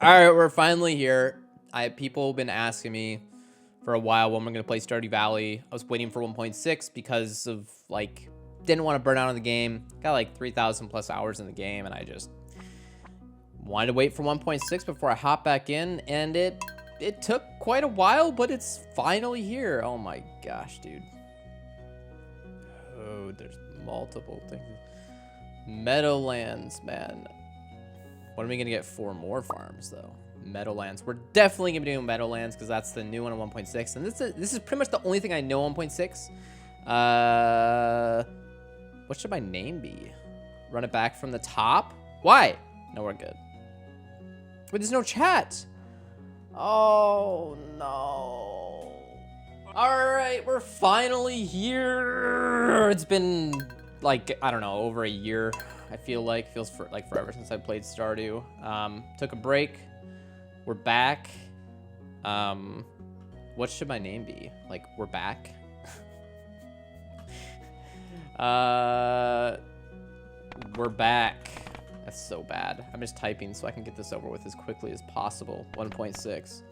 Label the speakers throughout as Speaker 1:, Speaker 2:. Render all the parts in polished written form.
Speaker 1: All right, we're finally here. People have been asking me for a while when we're gonna play Stardew Valley. I was waiting for 1.6 because of like didn't want to burn out on the game. Got like 3,000 plus hours in the game, and I just wanted to wait for 1.6 before I hop back in. And it took quite a while, but it's finally here. Oh my gosh, dude. Oh, there's multiple things. Meadowlands, man. When are we gonna get 4 more farms though? Meadowlands. We're definitely gonna be doing Meadowlands because that's the new one on 1.6, and this is pretty much the only thing I know on 1.6. What should my name be? Run it back from the top? Why? No, we're good. Wait, there's no chat. Oh no. All right, we're finally here. It's been like, I don't know, over a year. I feel like feels like forever since I played Stardew. Took a break. We're back. What should my name be? Like, we're back. We're back. That's so bad. I'm just typing so I can get this over with as quickly as possible. 1.6.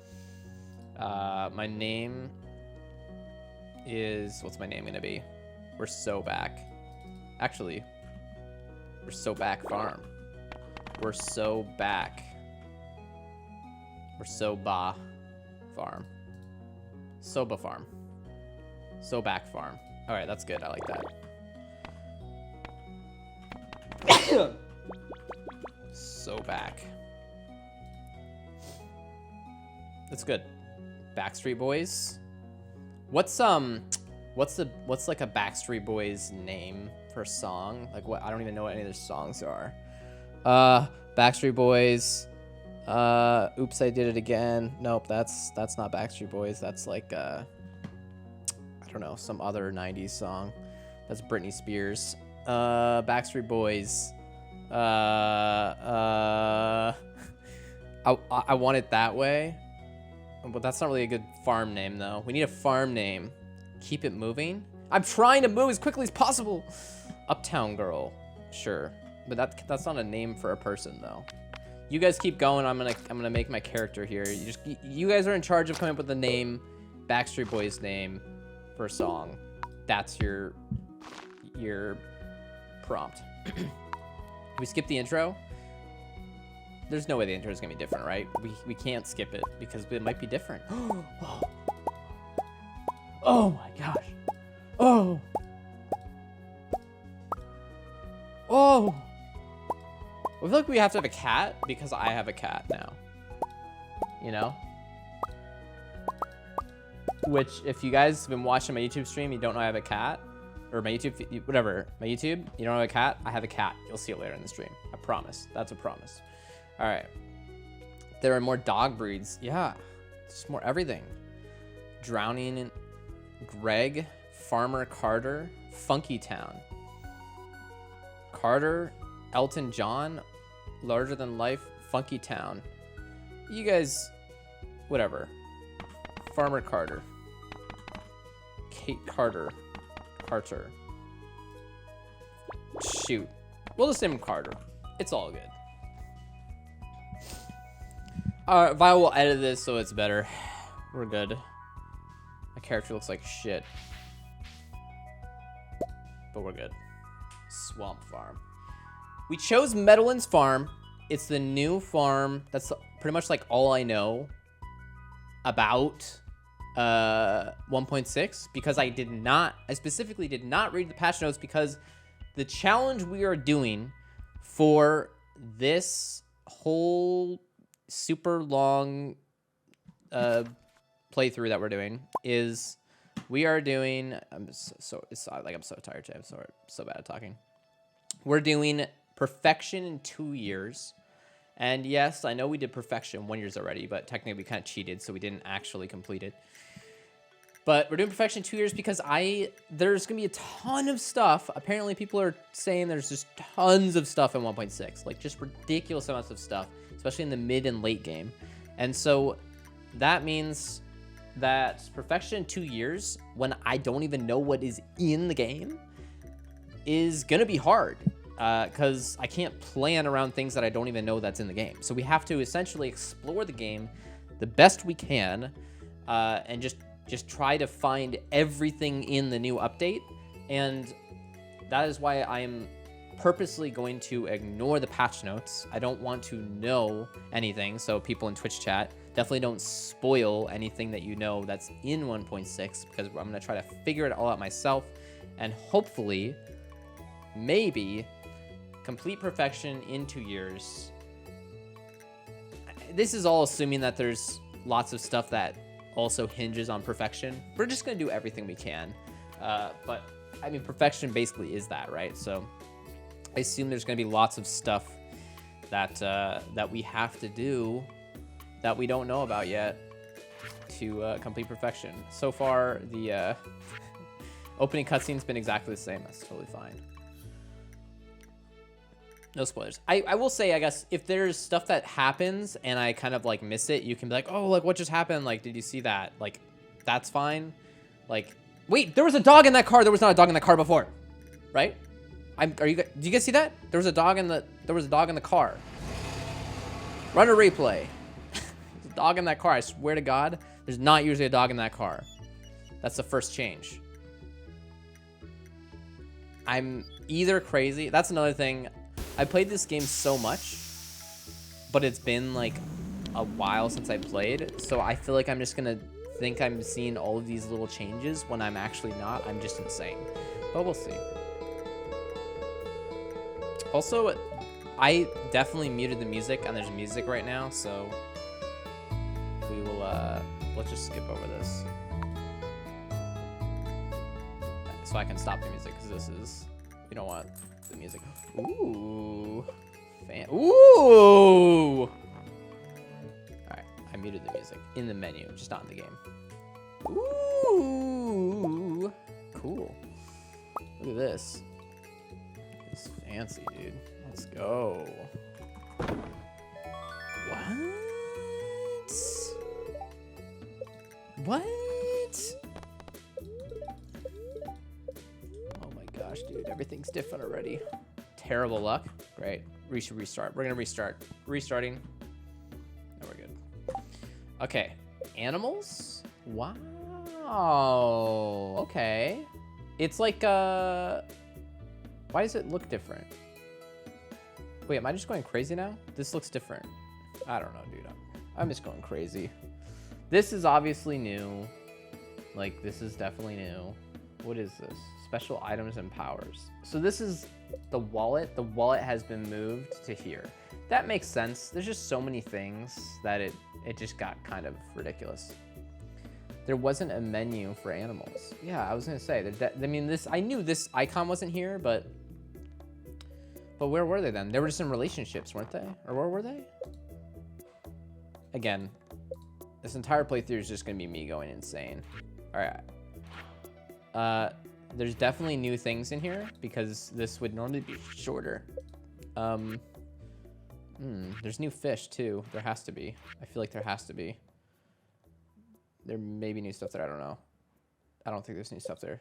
Speaker 1: My name is, what's my name gonna be? We're so back. Actually, we're so back farm. We're so back. We're so ba farm. Soba farm. So back farm. All right, that's good. I like that. So back. That's good. Backstreet Boys. What's like a Backstreet Boys name for a song? Like what? I don't even know what any of their songs are. Backstreet Boys. Oops, I Did It Again. Nope, that's not Backstreet Boys. That's like I don't know, some other 90s song. That's Britney Spears. Backstreet Boys. I want it that way. But that's not really a good farm name though. We need a farm name. Keep it moving. I'm trying to move as quickly as possible. Uptown Girl. Sure. But that's not a name for a person though. You guys keep going. I'm gonna make my character here. You guys are in charge of coming up with the name, Backstreet Boys name for a song. That's your prompt. We skip the intro. There's no way the intro is gonna be different, right? We can't skip it because it might be different. Oh my gosh. Oh. Oh. I feel like we have to have a cat because I have a cat now. You know? Which, if you guys have been watching my YouTube stream, you don't know I have a cat. Or my YouTube, whatever. My YouTube, you don't have a cat? I have a cat. You'll see it later in the stream. I promise. That's a promise. All right. There are more dog breeds. Yeah. Just more everything. Drowning in Greg, Farmer Carter, Funky Town. Carter, Elton John, Larger Than Life, Funky Town. You guys, whatever. Farmer Carter. Kate Carter. Carter. Shoot. We'll just name him Carter. It's all good. Alright, Vi will edit this so it's better. We're good. My character looks like shit. But we're good. Swamp Farm. We chose Meadowlands Farm. It's the new farm. That's pretty much like all I know about 1.6 because I specifically did not read the patch notes because the challenge we are doing for this whole super long playthrough that we're doing is we are doing I'm so tired today. I'm so bad at talking. We're doing perfection in 2 years. And yes, I know we did perfection 1 year already, but technically we kind of cheated, so we didn't actually complete it. But we're doing perfection 2 years because there's going to be a ton of stuff. Apparently people are saying there's just tons of stuff in 1.6, like just ridiculous amounts of stuff, especially in the mid and late game. And so that means that perfection in 2 years, when I don't even know what is in the game, is going to be hard. because I can't plan around things that I don't even know that's in the game. So we have to essentially explore the game the best we can, and just try to find everything in the new update. And that is why I am purposely going to ignore the patch notes. I don't want to know anything. So people in Twitch chat, definitely don't spoil anything that you know that's in 1.6, because I'm going to try to figure it all out myself, and hopefully, maybe, complete perfection in 2 years. This is all assuming that there's lots of stuff that also hinges on perfection. We're just going to do everything we can. But, I mean, perfection basically is that, right? So I assume there's going to be lots of stuff that that we have to do that we don't know about yet to complete perfection. So far, the opening cutscene's been exactly the same. That's totally fine. No spoilers. I will say, I guess, if there's stuff that happens and I kind of like miss it, you can be like, oh, like what just happened? Like, did you see that? Like, that's fine. Like, wait, there was a dog in that car. There was not a dog in that car before, right? Do you guys see that? There was a dog in the car. Run a replay. There's a dog in that car. I swear to God, there's not usually a dog in that car. That's the first change. I'm either crazy. That's another thing. I played this game so much, but it's been like a while since I played. So I feel like I'm just going to think I'm seeing all of these little changes when I'm actually not. I'm just insane. But we'll see. Also, I definitely muted the music, and there's music right now, so we will, let's just skip over this. So I can stop the music, because we don't want the music. Ooh. Ooh! Alright, I muted the music in the menu, just not in the game. Ooh! Cool. Look at this. It's fancy, dude. Let's go. What? Oh my gosh, dude. Everything's different already. Terrible luck. Great. We should restart. We're going to restart. Restarting. No, we're good. Okay. Animals? Wow. Okay. It's like, why does it look different? Wait, am I just going crazy now? This looks different. I don't know, dude. I'm just going crazy. This is obviously new. Like, this is definitely new. What is this? Special items and powers. So this is the wallet. The wallet has been moved to here. That makes sense. There's just so many things that it just got kind of ridiculous. There wasn't a menu for animals. Yeah, I was gonna say that. I mean, I knew this icon wasn't here, but where were they then? They were just in relationships, weren't they? Or where were they? Again, this entire playthrough is just gonna be me going insane. All right. There's definitely new things in here because this would normally be shorter. There's new fish too. There has to be. I feel like there has to be. There may be new stuff there. I don't know. I don't think there's new stuff there.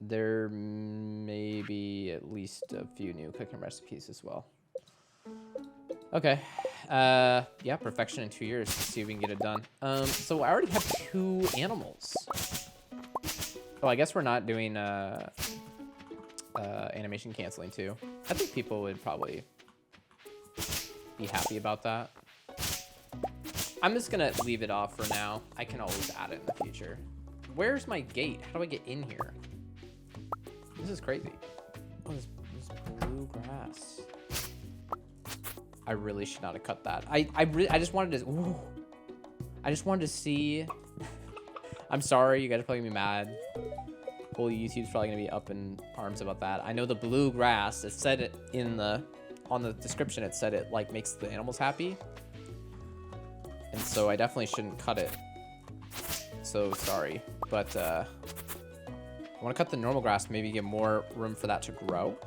Speaker 1: There may be at least a few new cooking recipes as well. Okay. Yeah, perfection in 2 years. Let's see if we can get it done. So I already have 2 animals. Oh, I guess we're not doing animation canceling too. I think people would probably be happy about that. I'm just gonna leave it off for now. I can always add it in the future. Where's my gate? How do I get in here? This is crazy. Oh, this blue grass. I really should not have cut that. I just wanted to. Ooh, I just wanted to see. I'm sorry, you guys are probably gonna be mad. Whole YouTube's probably gonna be up in arms about that. I know the blue grass. It said it on the description. It said it like makes the animals happy, and so I definitely shouldn't cut it. So sorry, but I want to cut the normal grass. Maybe get more room for that to grow.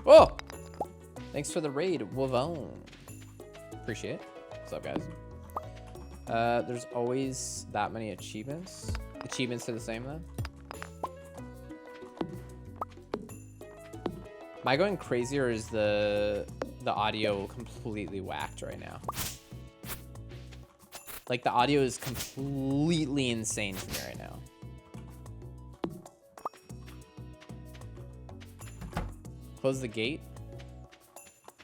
Speaker 1: Oh! Thanks for the raid, Wavone. Appreciate it. What's up, guys? There's always that many achievements. Achievements are the same then? Am I going crazy, or is the audio completely whacked right now? Like, the audio is completely insane for me right now. Close the gate.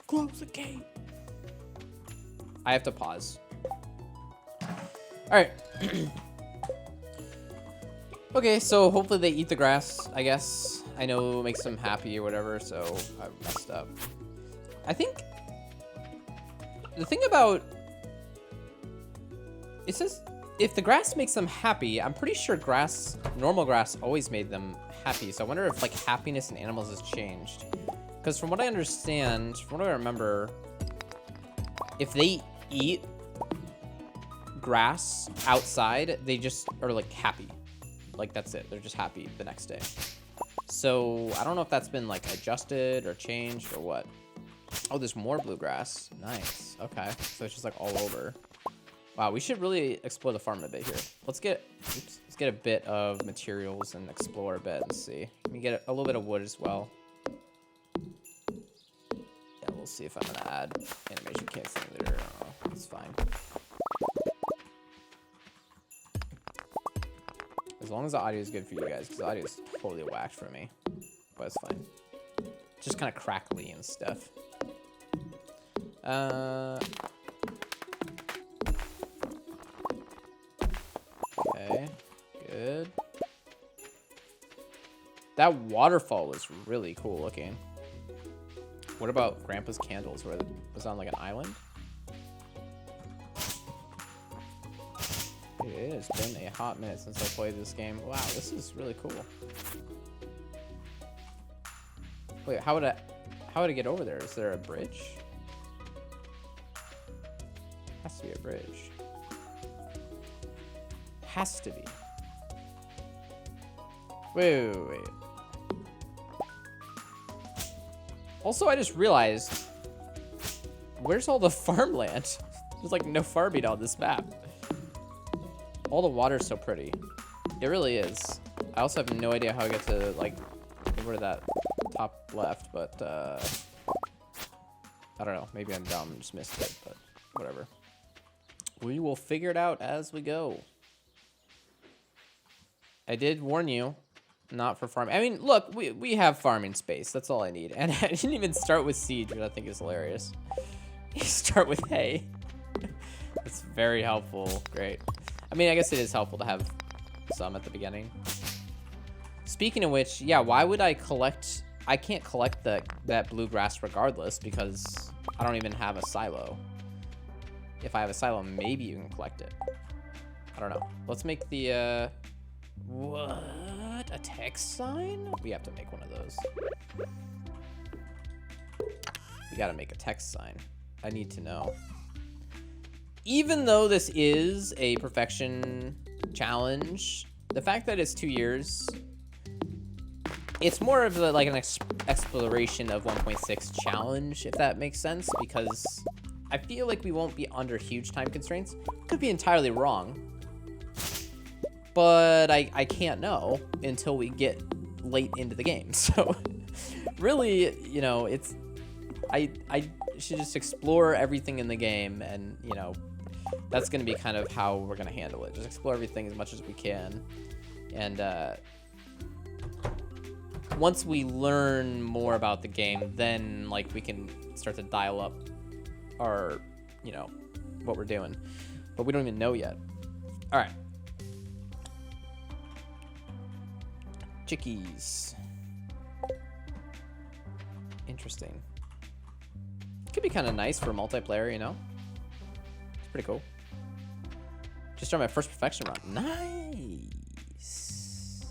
Speaker 1: Close the gate. I have to pause. All right. Okay, so hopefully they eat the grass, I guess. I know it makes them happy or whatever, so I messed up. I think the thing about it says if the grass makes them happy, I'm pretty sure normal grass always made them happy. So I wonder if like happiness in animals has changed. Because from what I understand, from what I remember, if they eat grass outside, they just are like happy. Like that's it. They're just happy the next day. So I don't know if that's been like adjusted or changed or what. Oh, there's more bluegrass. Nice. Okay. So it's just like all over. Wow, we should really explore the farm a bit here. Let's get a bit of materials and explore a bit and see. Let me get a little bit of wood as well. Yeah, we'll see if I'm gonna add animation canceling later. Oh, it's fine. As long as the audio is good for you guys, because the audio is totally whacked for me. But it's fine. Just kind of crackly and stuff. Okay, good. That waterfall was really cool looking. What about Grandpa's candles? Where it was on like an island? Dude, it has been a hot minute since I played this game. Wow, this is really cool. Wait, how would I get over there? Is there a bridge? Has to be a bridge. Has to be. Wait. Also, I just realized, where's all the farmland? There's like no farming on this map. All the water's so pretty. It really is. I also have no idea how I get to like over to that top left, but I don't know. Maybe I'm dumb and just missed it, but whatever. We will figure it out as we go. I did warn you, not for farming. I mean, look, we have farming space. That's all I need. And I didn't even start with seed, which I think is hilarious. You start with hay. That's very helpful. Great. I mean, I guess it is helpful to have some at the beginning. Speaking of which, yeah, why would I collect... I can't collect that bluegrass regardless because I don't even have a silo. If I have a silo, maybe you can collect it. I don't know. Let's make the... What? A text sign? We have to make one of those. We gotta make a text sign. I need to know. Even though this is a perfection challenge, the fact that it's 2 years, it's more of like an exploration of 1.6 challenge, if that makes sense, because I feel like we won't be under huge time constraints. Could be entirely wrong, but I can't know until we get late into the game. So really, you know, it's I should just explore everything in the game, and you know, that's going to be kind of how we're going to handle it. Just explore everything as much as we can. And once we learn more about the game, then like we can start to dial up our, you know, what we're doing. But we don't even know yet. All right. Chickies. Interesting. Could be kind of nice for multiplayer, you know? It's pretty cool. Just started my first perfection run. Nice.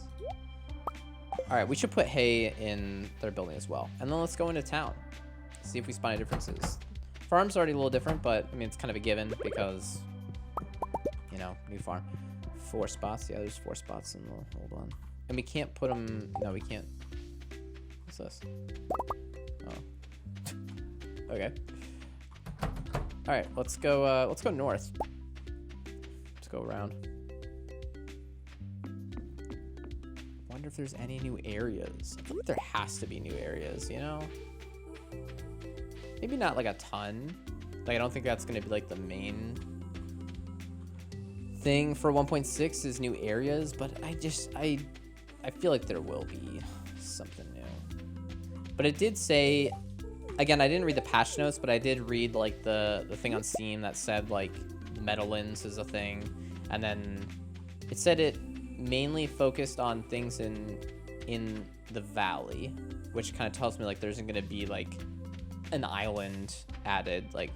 Speaker 1: All right, we should put hay in their building as well. And then let's go into town. See if we spot any differences. Farm's already a little different, but I mean, it's kind of a given because, you know, new farm. 4 spots. Yeah, there's 4 spots in the old one. And we can't put them, no, we can't. What's this? Oh. Okay. All right, let's go north. Let's go around. there's any new areas. I feel like there has to be new areas, you know? Maybe not like a ton. Like, I don't think that's going to be like the main thing for 1.6 is new areas, but I feel like there will be something new. But it did say, again, I didn't read the patch notes, but I did read like the thing on Steam that said like Meadowlands is a thing, and then it said it mainly focused on things in the valley, which kind of tells me like there's going to be like an island added, like,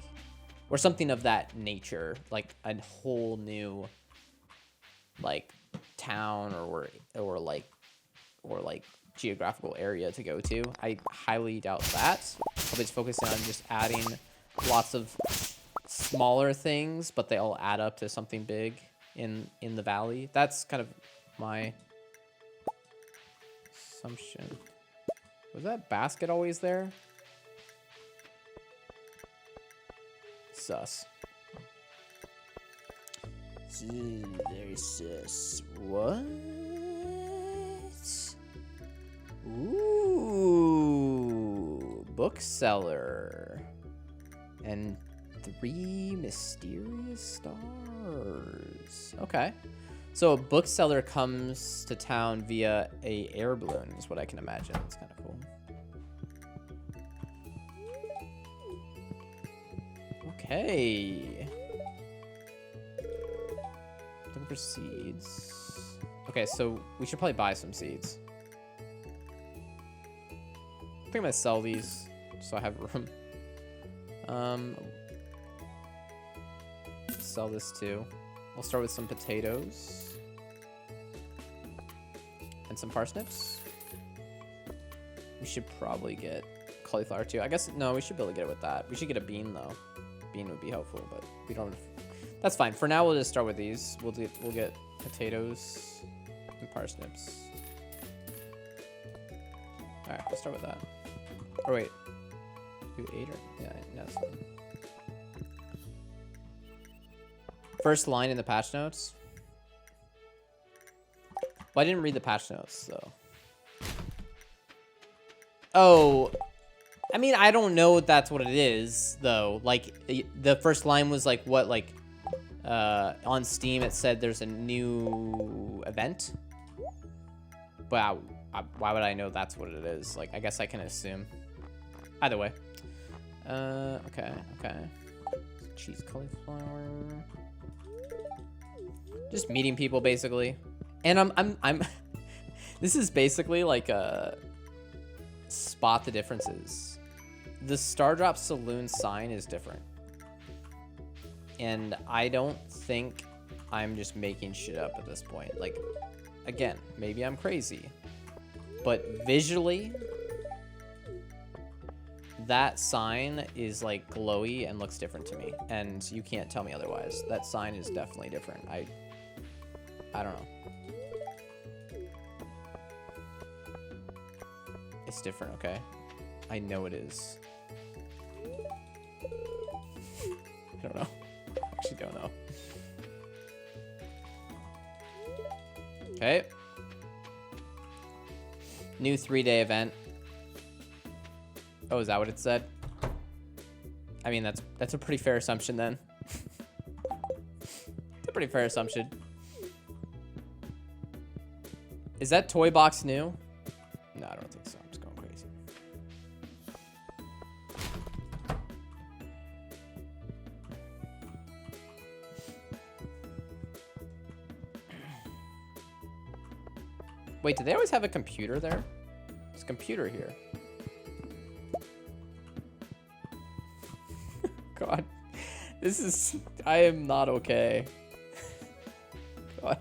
Speaker 1: or something of that nature, like a whole new like town or like geographical area to go to. I highly doubt that. Probably just focusing on just adding lots of smaller things, but they all add up to something big in the valley. That's kind of my assumption. Was that basket always there? Sus. Very sus. What? Ooh, bookseller and 3 mysterious stars. Okay, so a bookseller comes to town via a air balloon is what I can imagine. That's kind of cool. Okay, looking for seeds. Okay, so we should probably buy some seeds. I think I'm gonna sell these so I have room. Sell this too. We'll start with some potatoes and some parsnips. We should probably get cauliflower too. I guess no, we should be able to get it with that. We should get a bean though. Bean would be helpful, but we don't. That's fine. For now, we'll just start with these. We'll get potatoes and parsnips. All right, we'll start with that. Oh wait, do 8 or yeah, no, that's fine. First line in the patch notes. Well, I didn't read the patch notes, so. Oh, I mean, I don't know if that's what it is, though. Like, the first line was like, what, like, on Steam it said there's a new event. But why would I know that's what it is? Like, I guess I can assume. Either way. Okay. Cheese cauliflower. Just meeting people, basically. And I'm this is basically like a spot the differences. The Stardrop Saloon sign is different. And I don't think I'm just making shit up at this point. Like, again, maybe I'm crazy. But visually, that sign is like glowy and looks different to me. And you can't tell me otherwise. That sign is definitely different. I don't know. It's different, okay? I know it is. I don't know. I actually don't know. Okay. New 3-day event. Oh, is that what it said? I mean, that's a pretty fair assumption then. It's a pretty fair assumption. Is that toy box new? No, I don't think so. I'm just going crazy. Wait, do they always have a computer there? There's a computer here. God, I am not okay. God.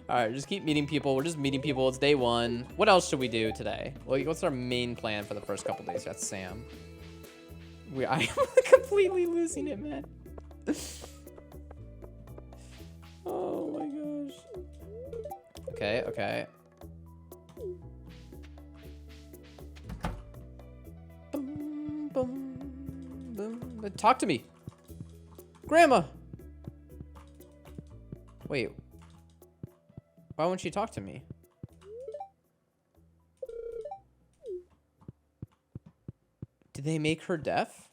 Speaker 1: All right, just keep meeting people. We're just meeting people. It's day 1. What else should we do today? Well, what's our main plan for the first couple days? That's Sam. I am completely losing it, man. Oh my gosh. Okay. Boom, boom, boom. Talk to me. Grandma. Wait. Why won't she talk to me? Did they make her deaf?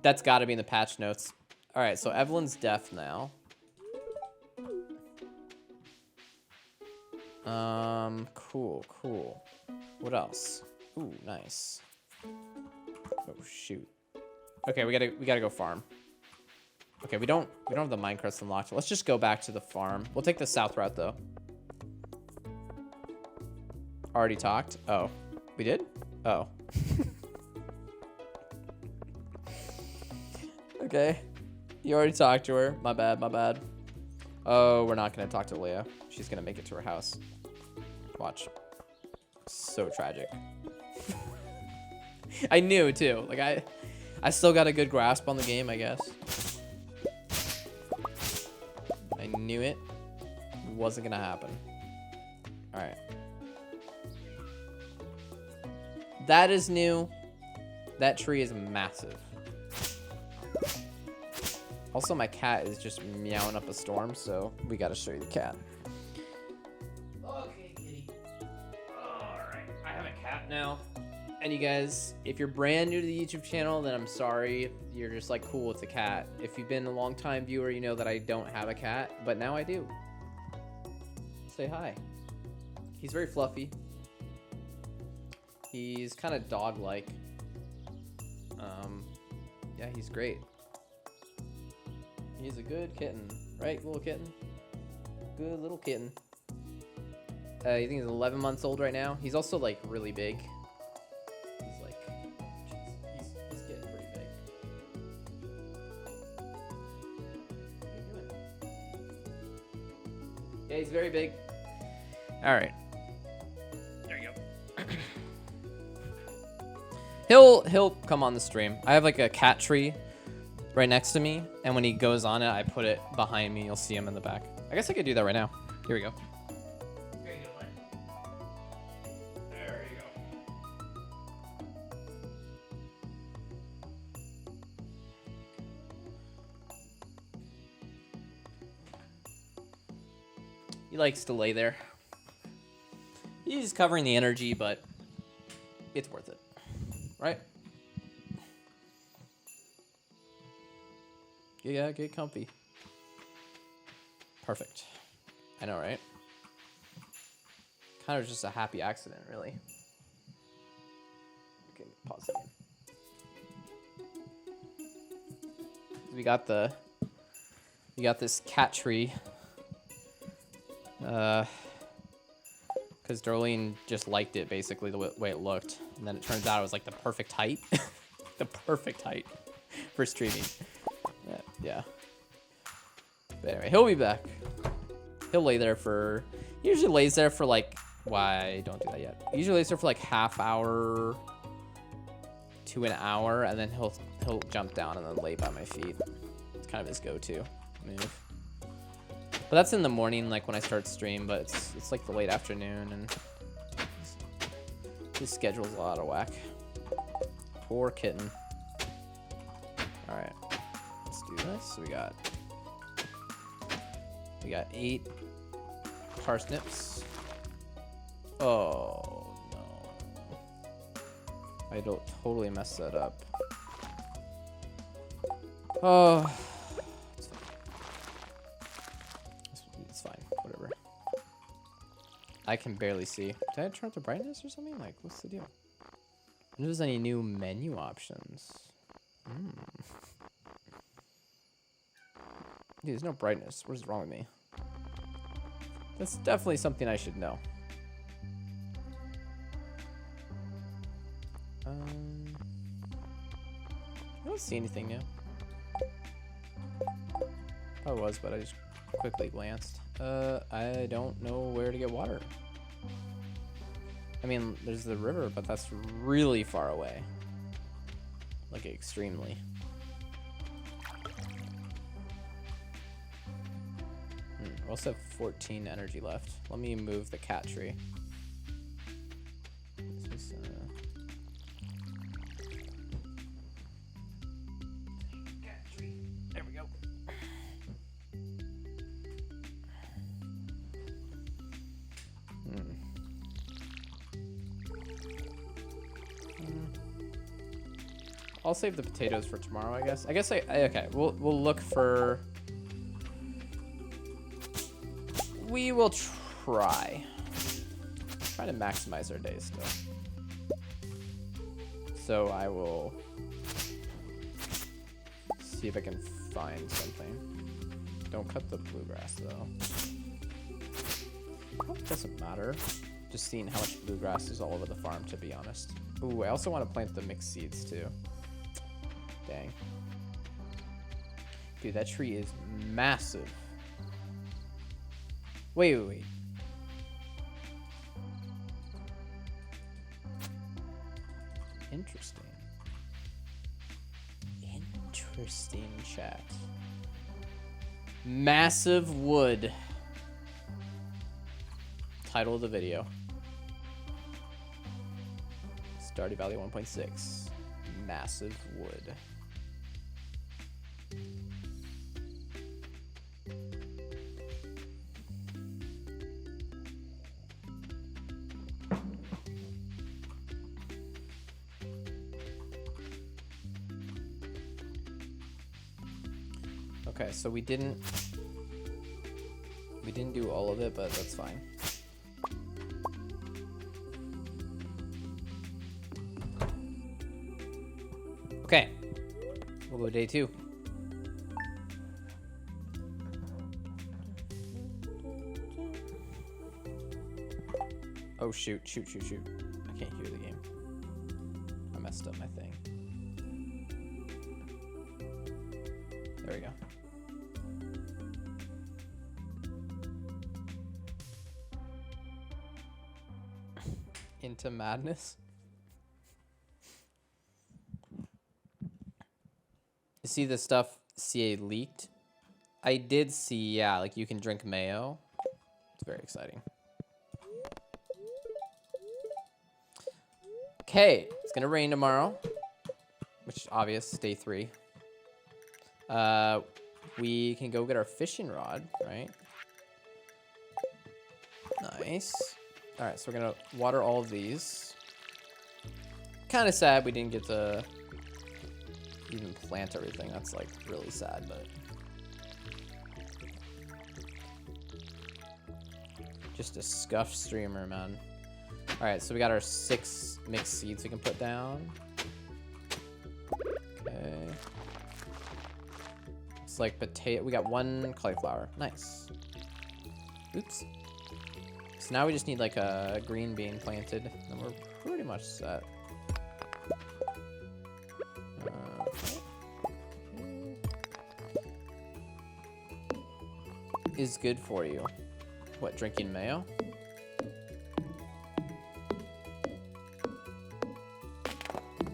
Speaker 1: That's got to be in the patch notes. All right, so Evelyn's deaf now. Cool. What else? Ooh, nice. Oh shoot. Okay, we gotta go farm. Okay, we don't have the minecart unlocked. Let's just go back to the farm. We'll take the south route though. Already talked? Oh, we did? Oh. Okay. You already talked to her. My bad. Oh, we're not gonna talk to Leah. She's gonna make it to her house. Watch. So tragic. I knew too. Like I still got a good grasp on the game, I guess. I knew it wasn't gonna happen. All right. That is new. That tree is massive. Also, my cat is just meowing up a storm, so we gotta show you the cat. Okay, kitty. Alright, I have a cat now. And you guys, if you're brand new to the YouTube channel, then I'm sorry. You're just like cool with the cat. If you've been a long time viewer, you know that I don't have a cat, but now I do. Say hi. He's very fluffy. He's kind of dog-like. Yeah, he's great. He's a good kitten, right, little kitten? Good little kitten. I think he's 11 months old right now. He's also like really big. He's like, he's getting pretty big. What are you doing? Yeah, he's very big. All right. There you go. He'll come on the stream. I have like a cat tree right next to me, and when he goes on it, I put it behind me. You'll see him in the back. I guess I could do that right now. Here we go. Here you go, bud. There you go. He likes to lay there. He's covering the energy, but it's worth it, right? Yeah, get comfy. Perfect. I know, right? Kind of just a happy accident, really. Okay, pause again. We got this cat tree. Because Darlene just liked it, basically, the way it looked. And then it turns out it was like the perfect height. The perfect height for streaming. Yeah. But anyway, he'll be back. He'll lay there for... He usually lays there for like... Why? Don't do that yet. He usually lays there for like half hour to an hour, and then he'll jump down and then lay by my feet. It's kind of his go-to move. But that's in the morning, like when I start stream. But it's like the late afternoon, and his schedule's a lot of whack. Poor kitten. All right. Do this. So we got 8 parsnips. Oh no, I don't totally mess that up. Oh, it's fine. Whatever. I can barely see. Did I turn up the brightness or something? Like, what's the deal? I wonder if there's any new menu options. Dude, there's no brightness. What is wrong with me? That's definitely something I should know. I don't see anything new. I was, but I just quickly glanced. I don't know where to get water. I mean, there's the river, but that's really far away. Like, extremely. We also have 14 energy left. Let me move the cat tree. This is, cat tree. There we go. I'll save the potatoes for tomorrow, I guess. Okay, we'll look for... We will try to maximize our days still. So I will see if I can find something. Don't cut the bluegrass though. It doesn't matter. Just seeing how much bluegrass is all over the farm, to be honest. Ooh, I also want to plant the mixed seeds too. Dang. Dude, that tree is massive. Wait. Interesting, chat. Massive wood. Title of the video. Stardew Valley 1.6. Massive wood. Okay, so we didn't do all of it, but that's fine. Okay, we'll go day 2. Oh shoot. I can't hear the game. I messed up my thing. There we go. Into madness. You see the stuff CA leaked? I did see, yeah, like you can drink mayo. It's very exciting. Okay, it's gonna rain tomorrow, which is obvious, day 3. We can go get our fishing rod, right? Nice. All right, so we're gonna water all of these. Kind of sad we didn't get to even plant everything. That's like really sad, but just a scuffed streamer, man. All right, so we got our 6 mixed seeds we can put down. Okay. It's like potato. We got 1 cauliflower. Nice. Oops. So now we just need like a green bean planted, and we're pretty much set. Is good for you. What, drinking mayo?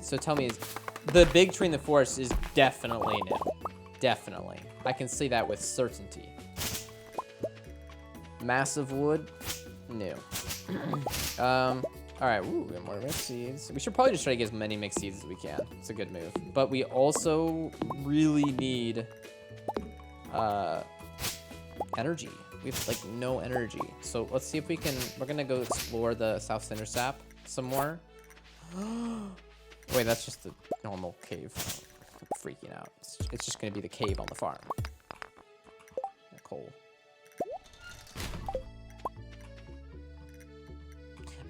Speaker 1: So tell me, the big tree in the forest is definitely new. Definitely. I can say that with certainty. Massive wood, new. All right, ooh, we have more mixed seeds. We should probably just try to get as many mixed seeds as we can. It's a good move. But we also really need energy. We have like no energy. So let's see if we can, we're gonna go explore the South Cinder Sap some more. Wait, that's just the normal cave. I'm freaking out. It's just gonna be the cave on the farm. Coal.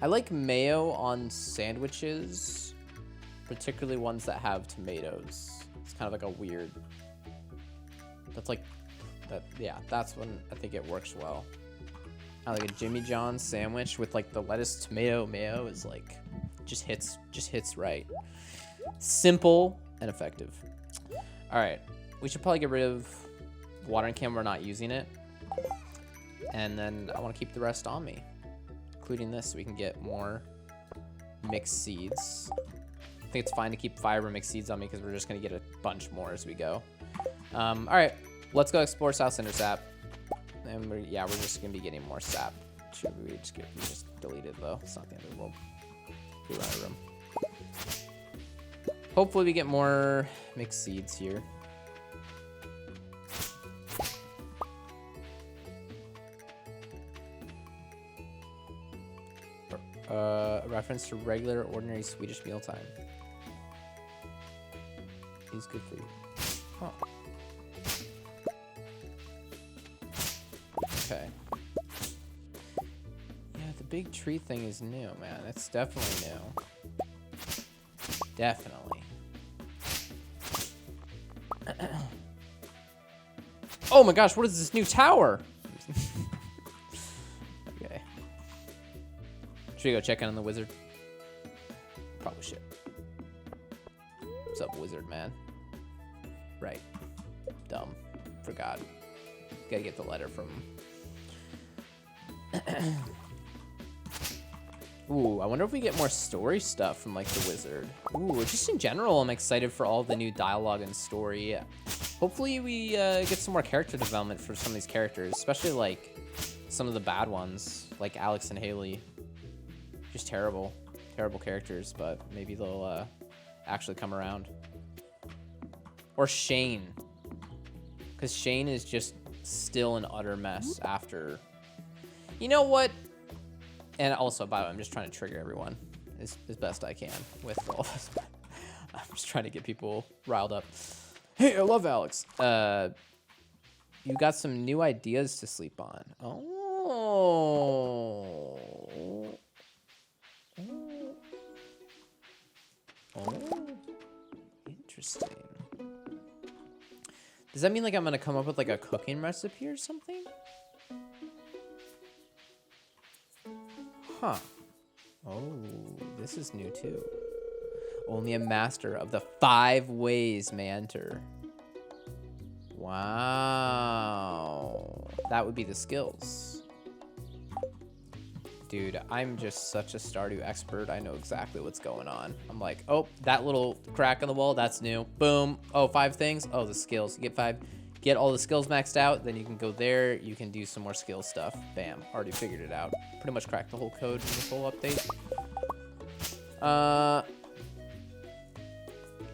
Speaker 1: I like mayo on sandwiches, particularly ones that have tomatoes. It's kind of like a weird, that's like, that. Yeah, that's when I think it works well. I like a Jimmy John's sandwich with like the lettuce, tomato, mayo is like, just hits right. Simple and effective. All right, we should probably get rid of watering can. We're not using it. And then I want to keep the rest on me, including this, so we can get more mixed seeds. I think it's fine to keep fiber mixed seeds on me because we're just going to get a bunch more as we go. All right, let's go explore South Cinder Sap. And we're just going to be getting more sap. Should we just delete it though? It's not the end of the world. We run out of room. Hopefully we get more mixed seeds here. reference to regular, ordinary Swedish mealtime. Is good for you. Huh. Okay. Yeah, the big tree thing is new, man. It's definitely new. Definitely. Oh my gosh, what is this new tower? Okay. Should we go check in on the wizard? Probably should. What's up, wizard man? Right. Dumb. Forgot. Gotta get the letter from him. Ooh, I wonder if we get more story stuff from, like, the wizard. Ooh, just in general, I'm excited for all the new dialogue and story. Hopefully we get some more character development for some of these characters, especially, like, some of the bad ones, like Alex and Haley. Just terrible. Terrible characters, but maybe they'll actually come around. Or Shane. Because Shane is just still an utter mess after... You know what? And also, by the way, I'm just trying to trigger everyone as best I can with all this. I'm just trying to get people riled up. Hey, I love Alex. You got some new ideas to sleep on. Oh. Interesting. Does that mean, like, I'm going to come up with, like, a cooking recipe or something? Huh. Oh, this is new too. Only a master of the 5 ways may enter. Wow. That would be the skills. Dude, I'm just such a Stardew expert. I know exactly what's going on. I'm like, oh, that little crack in the wall, that's new. Boom. Oh, 5 things. Oh, the skills. You get 5. Get all the skills maxed out, then you can go there, you can do some more skill stuff. Bam, already figured it out. Pretty much cracked the whole code in this whole update.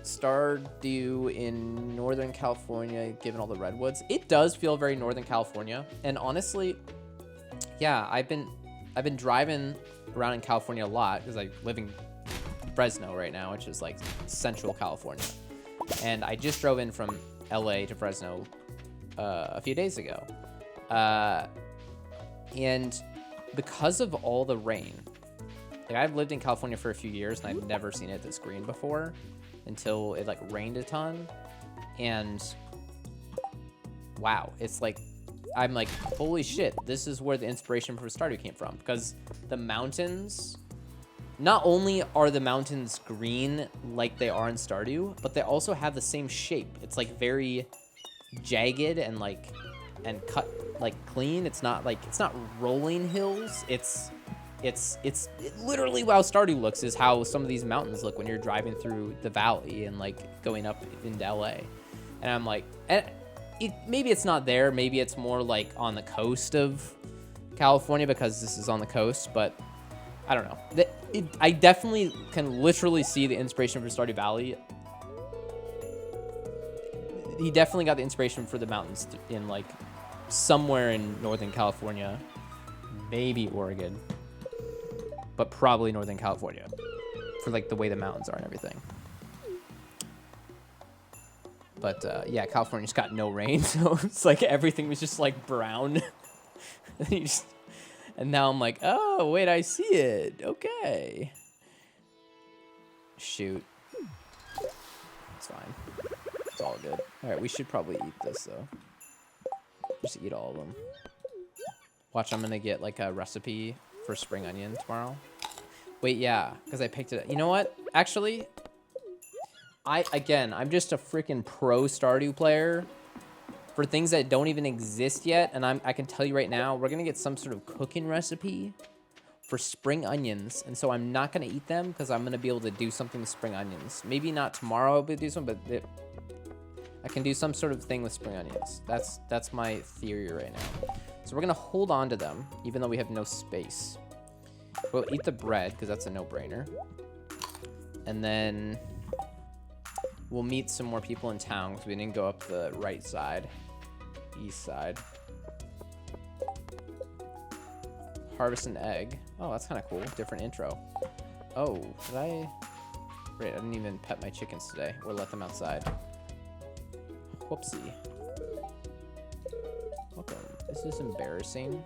Speaker 1: Stardew in Northern California, given all the redwoods. It does feel very Northern California. And honestly, yeah, I've been driving around in California a lot because I live in Fresno right now, which is like Central California. And I just drove in from LA to Fresno a few days ago. And because of all the rain, like I've lived in California for a few years and I've never seen it this green before until it like rained a ton. And wow, it's like, I'm like, holy shit, this is where the inspiration for Stardew came from. Because the mountains, not only are the mountains green like they are in Stardew, but they also have the same shape. It's like very jagged and like, and cut like clean. It's not like, it's not rolling hills. It's literally how Stardew looks is how some of these mountains look when you're driving through the valley and like going up into LA. And I'm like, and maybe it's not there. Maybe it's more like on the coast of California because this is on the coast, but I don't know. I definitely can literally see the inspiration for Stardew Valley. He definitely got the inspiration for the mountains in like somewhere in Northern California, maybe Oregon, but probably Northern California for like the way the mountains are and everything. But yeah, California's got no rain, so it's like everything was just like brown. And now I'm like, oh, wait, I see it. Okay. Shoot. It's fine. It's all good. All right, we should probably eat this, though. Just eat all of them. Watch, I'm going to get, like, a recipe for spring onion tomorrow. Wait, yeah, because I picked it up. You know what? Actually, I'm just a freaking pro Stardew player for things that don't even exist yet. And I can tell you right now, we're going to get some sort of cooking recipe for spring onions. And so I'm not going to eat them because I'm going to be able to do something with spring onions. Maybe not tomorrow I'll be able to do something, but I can do some sort of thing with spring onions. That's my theory right now. So we're going to hold on to them, even though we have no space. We'll eat the bread because that's a no-brainer. And then we'll meet some more people in town because we didn't go up the right side, east side. Harvest an egg. Oh, that's kind of cool. Different intro. Oh, did I? Great, I didn't even pet my chickens today or let them outside. Whoopsie. Welcome. This is embarrassing.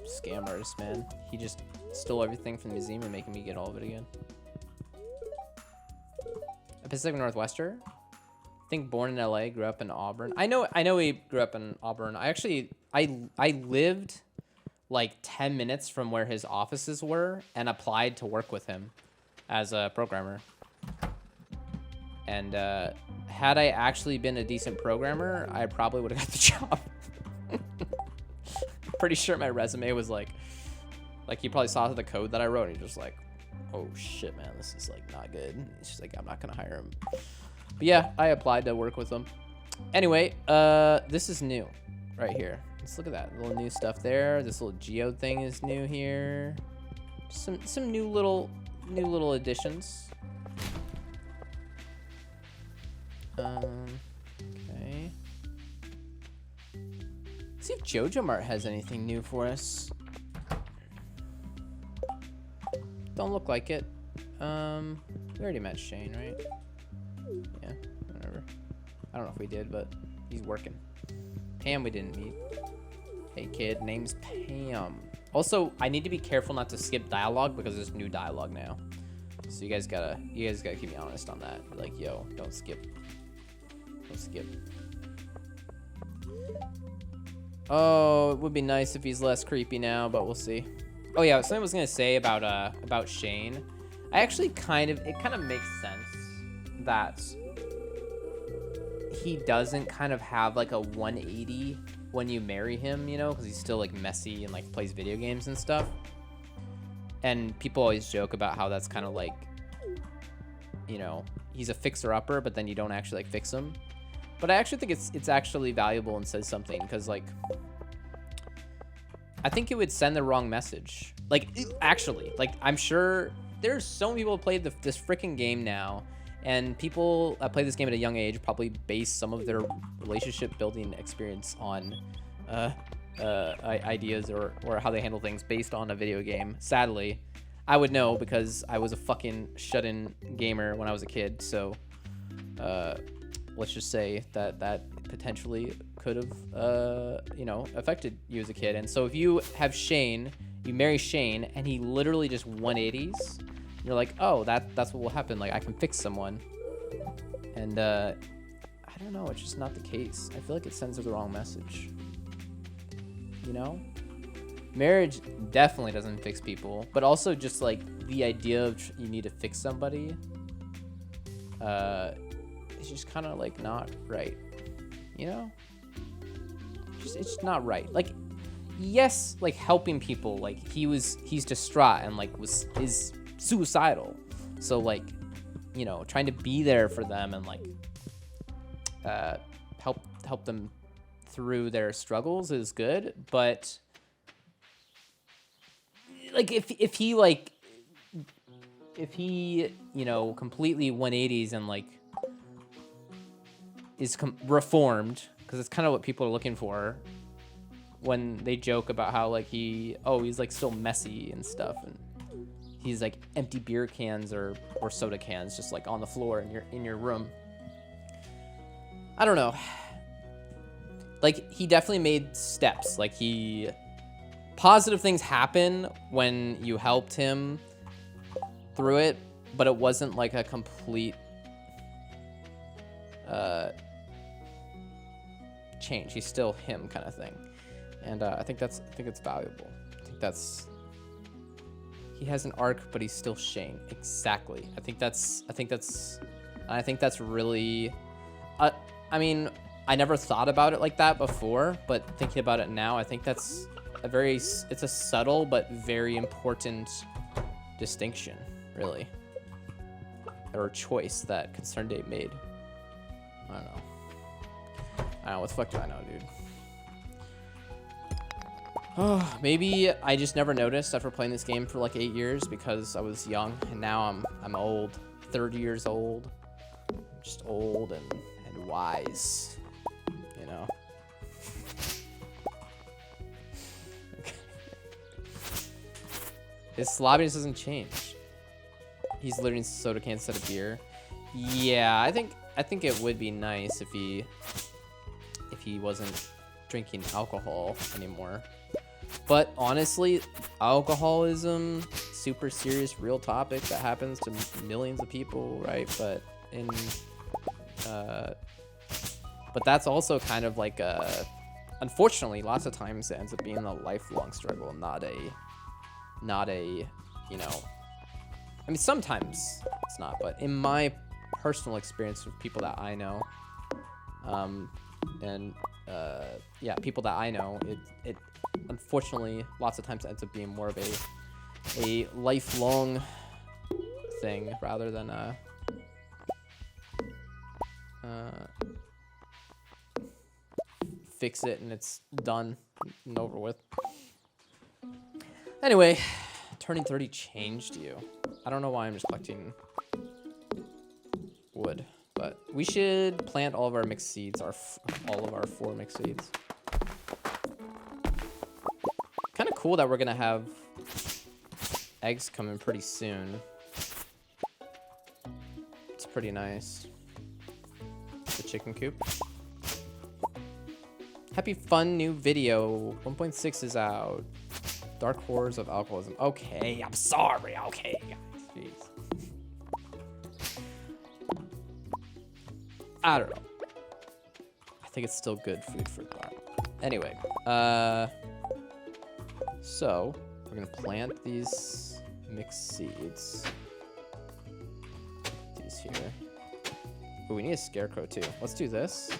Speaker 1: Scam artist, man. He just stole everything from the museum and making me get all of it again. A Pacific Northwester. I think born in LA, grew up in Auburn. I know he grew up in Auburn. I lived like 10 minutes from where his offices were and applied to work with him as a programmer. And had I actually been a decent programmer, I probably would have got the job. Pretty sure my resume was like he probably saw the code that I wrote and he just like, oh shit, man, this is like not good. He's just like, I'm not gonna hire him. But yeah, I applied to work with him. Anyway, this is new right here. Let's look at that little new stuff there. This little geode thing is new here. Some new little additions. Okay. See if Jojo Mart has anything new for us. Don't look like it. We already met Shane, right? Yeah, whatever. I don't know if we did, but he's working. Pam we didn't meet. Hey kid, name's Pam. Also, I need to be careful not to skip dialogue because there's new dialogue now. So you guys gotta keep me honest on that. Be like, yo, don't skip. Don't skip. Oh, it would be nice if he's less creepy now, but we'll see. Oh yeah, something I was gonna say about Shane. It kind of makes sense that he doesn't kind of have like a 180 when you marry him, you know, because he's still like messy and like plays video games and stuff. And people always joke about how that's kind of like, you know, he's a fixer-upper, but then you don't actually like fix him. But I actually think it's actually valuable and says something because like I think it would send the wrong message. Like actually, like I'm sure there's so many people who play this freaking game now, and people that play this game at a young age probably base some of their relationship building experience on ideas or how they handle things based on a video game. Sadly, I would know because I was a fucking shut-in gamer when I was a kid. So let's just say that potentially could have you know, affected you as a kid. And so if you have Shane, you marry Shane, and he literally just 180s, you're like, oh, that's what will happen. Like I can fix someone. And I don't know, it's just not the case. I feel like it sends the wrong message. You know? Marriage definitely doesn't fix people, but also just like the idea of you need to fix somebody, it's just kind of like not right. You know? It's just not right. Like, yes, like helping people, like he's distraught and like is suicidal. So like, you know, trying to be there for them and like help them through their struggles is good, but like if he you know completely 180s and like is reformed, because it's kind of what people are looking for when they joke about how like he's like still messy and stuff, and he's like empty beer cans or soda cans just like on the floor in your room. I don't know. Like he definitely made steps. Like positive things happen when you helped him through it, but it wasn't like a complete change. He's still him kind of thing. And I think it's valuable. He has an arc, but he's still Shane. Exactly. I think that's really, I mean, I never thought about it like that before, but thinking about it now, I think that's it's a subtle but very important distinction, really, or choice that Concerned Ape made. I don't know. What the fuck do I know, dude? Oh, maybe I just never noticed after playing this game for like 8 years because I was young, and now I'm old, 30 years old, just old and wise, you know. His sloppiness doesn't change. He's literally soda can instead of beer. Yeah, I think it would be nice if he wasn't drinking alcohol anymore. But honestly, alcoholism, super serious, real topic that happens to millions of people, right? But but that's also kind of like unfortunately, lots of times it ends up being a lifelong struggle, not a, you know, I mean, sometimes it's not, but in my personal experience with people that I know, yeah, people that I know, it unfortunately lots of times ends up being more of a lifelong thing rather than fix it and it's done and over with. Anyway, turning 30 changed you. I don't know why I'm just collecting wood, but we should plant all of our mixed seeds, all of our 4 mixed seeds. Kind of cool that we're gonna have eggs coming pretty soon. It's pretty nice. The chicken coop. Happy fun new video. 1.6 is out. Dark horrors of alcoholism. Okay, I'm sorry. Okay, guys. Jeez. I don't know. I think it's still good food for thought. Anyway, so we're gonna plant these mixed seeds. These here. Oh, we need a scarecrow too. Let's do this.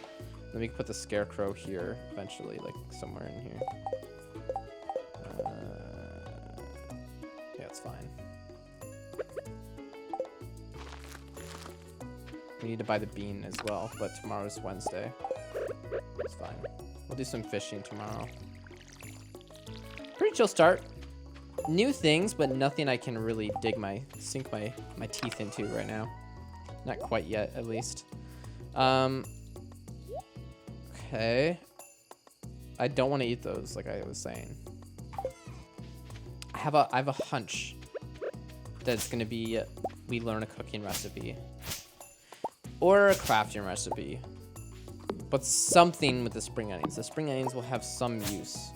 Speaker 1: Then we can put the scarecrow here eventually, like somewhere in here. Yeah, it's fine. We need to buy the bean as well, but tomorrow's Wednesday. It's fine. We'll do some fishing tomorrow. Pretty chill start. New things, but nothing I can really sink my teeth into right now. Not quite yet, at least. Okay. I don't want to eat those, like I was saying. I have a hunch that it's gonna be we learn a cooking recipe or a crafting recipe, but something with the spring onions. The spring onions will have some use.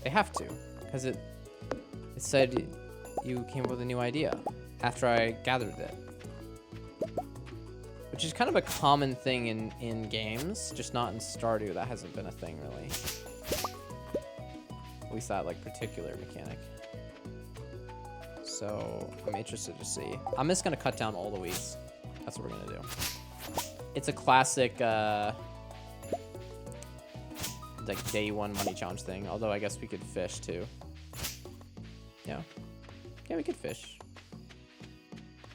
Speaker 1: They have to, because it said you came up with a new idea after I gathered it. Which is kind of a common thing in games, just not in Stardew. That hasn't been a thing, really. At least that, like, particular mechanic. So, I'm interested to see. I'm just going to cut down all the weeds. That's what we're going to do. It's a classic, like, day 1 money challenge thing. Although, I guess we could fish, too. Yeah. Yeah, we could fish.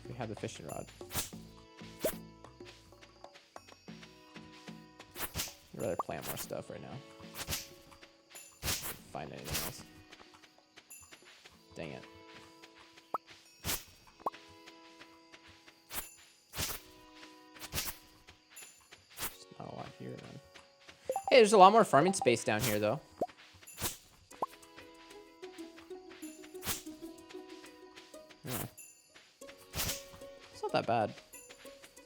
Speaker 1: We have the fishing rod. I'd rather plant more stuff right now. Find anything else. Dang it. There's not a lot here then. Hey, there's a lot more farming space down here though. Yeah. It's not that bad.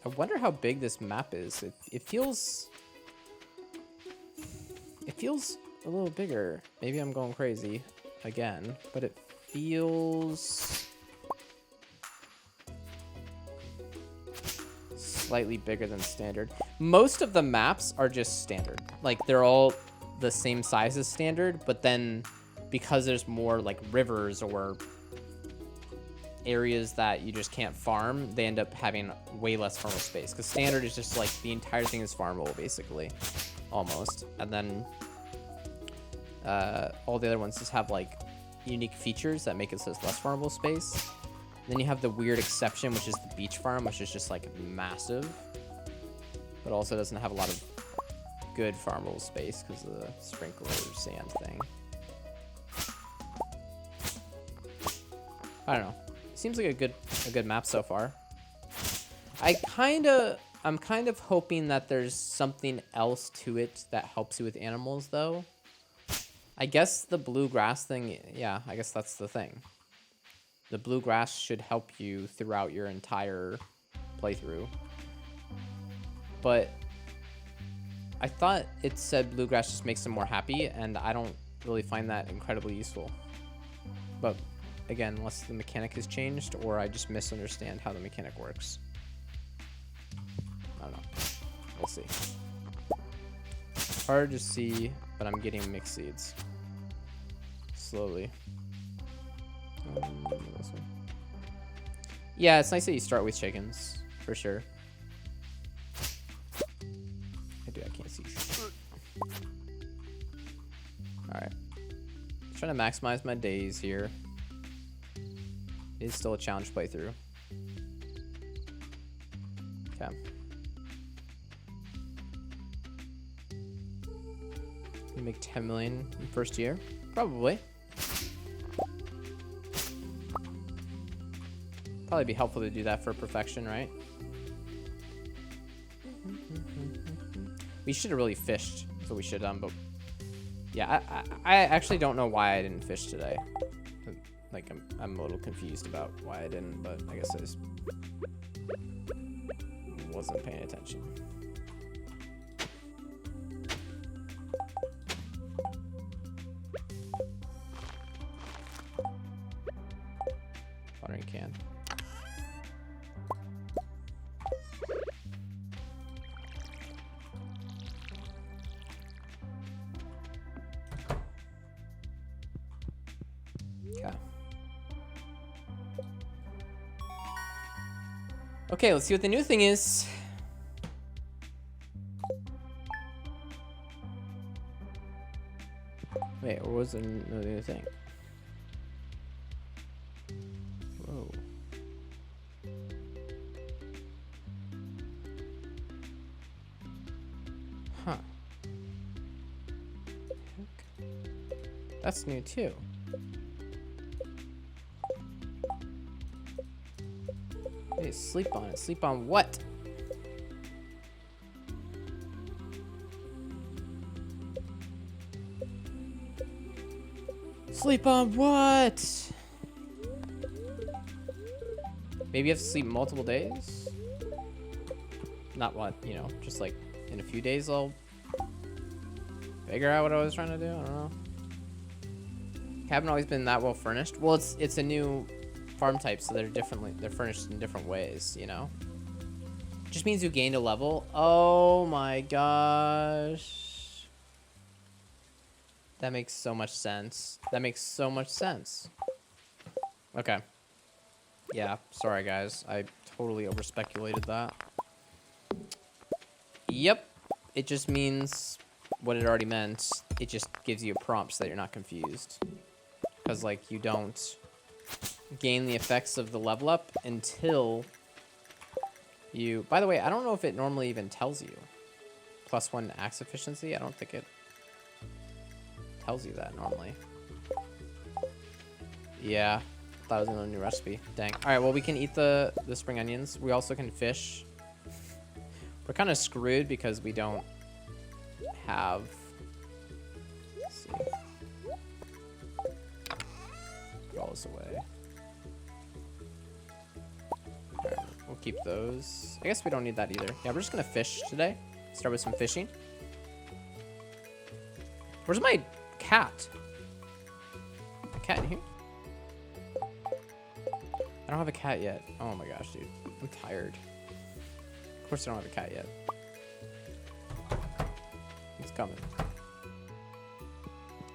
Speaker 1: I wonder how big this map is. It feels a little bigger. Maybe I'm going crazy again, but it feels slightly bigger than standard. Most of the maps are just standard. Like, they're all the same size as standard, but then because there's more like rivers or areas that you just can't farm, they end up having way less farmable space. Because standard is just like the entire thing is farmable, basically. Almost. And then all the other ones just have like unique features that make it so it's less farmable space. And then you have the weird exception, which is the beach farm, which is just like massive, but also doesn't have a lot of good farmable space because of the sprinkler sand thing. I don't know. Seems like a good map so far. I'm kind of hoping that there's something else to it that helps you with animals, though. I guess the blue grass thing, yeah, I guess that's the thing. The blue grass should help you throughout your entire playthrough. But I thought it said bluegrass just makes them more happy, and I don't really find that incredibly useful. But again, unless the mechanic has changed or I just misunderstand how the mechanic works. I don't know. We'll see. Hard to see, but I'm getting mixed seeds. Slowly. This one. Yeah, it's nice that you start with chickens, for sure. I can't see. Alright. Trying to maximize my days here. It is still a challenge playthrough. Okay. You make 10 million in first year? Probably. Probably be helpful to do that for perfection, right? We should have really fished. That's what we should have done, but yeah, I actually don't know why I didn't fish today. Like, I'm a little confused about why I didn't, but I guess I just wasn't paying attention. Watering can. Okay, let's see what the new thing is. Wait, or was there no new thing? Whoa. Huh. That's new too. Hey, sleep on it. Sleep on what? Sleep on what? Maybe you have to sleep multiple days? Not what, you know, just like in a few days I'll figure out what I was trying to do. I don't know. Haven't always been that well furnished. Well, it's a new farm type, so they're furnished in different ways, you know? Just means you gained a level. Oh my gosh. That makes so much sense. That makes so much sense. Okay. Yeah, sorry guys. I totally overspeculated that. Yep. It just means what it already meant. It just gives you a prompt so that you're not confused. Because, like, you don't gain the effects of the level up until you... By the way, I don't know if it normally even tells you. +1 axe efficiency? I don't think it tells you that normally. Yeah. Thought it was a new recipe. Dang. Alright, well, we can eat the spring onions. We also can fish. We're kind of screwed because we don't have... Let's see. Put all this away. Alright, we'll keep those. I guess we don't need that either. Yeah, we're just gonna fish today. Start with some fishing. Where's my cat? A cat in here? I don't have a cat yet. Oh my gosh, dude. I'm tired. Of course I don't have a cat yet. It's coming.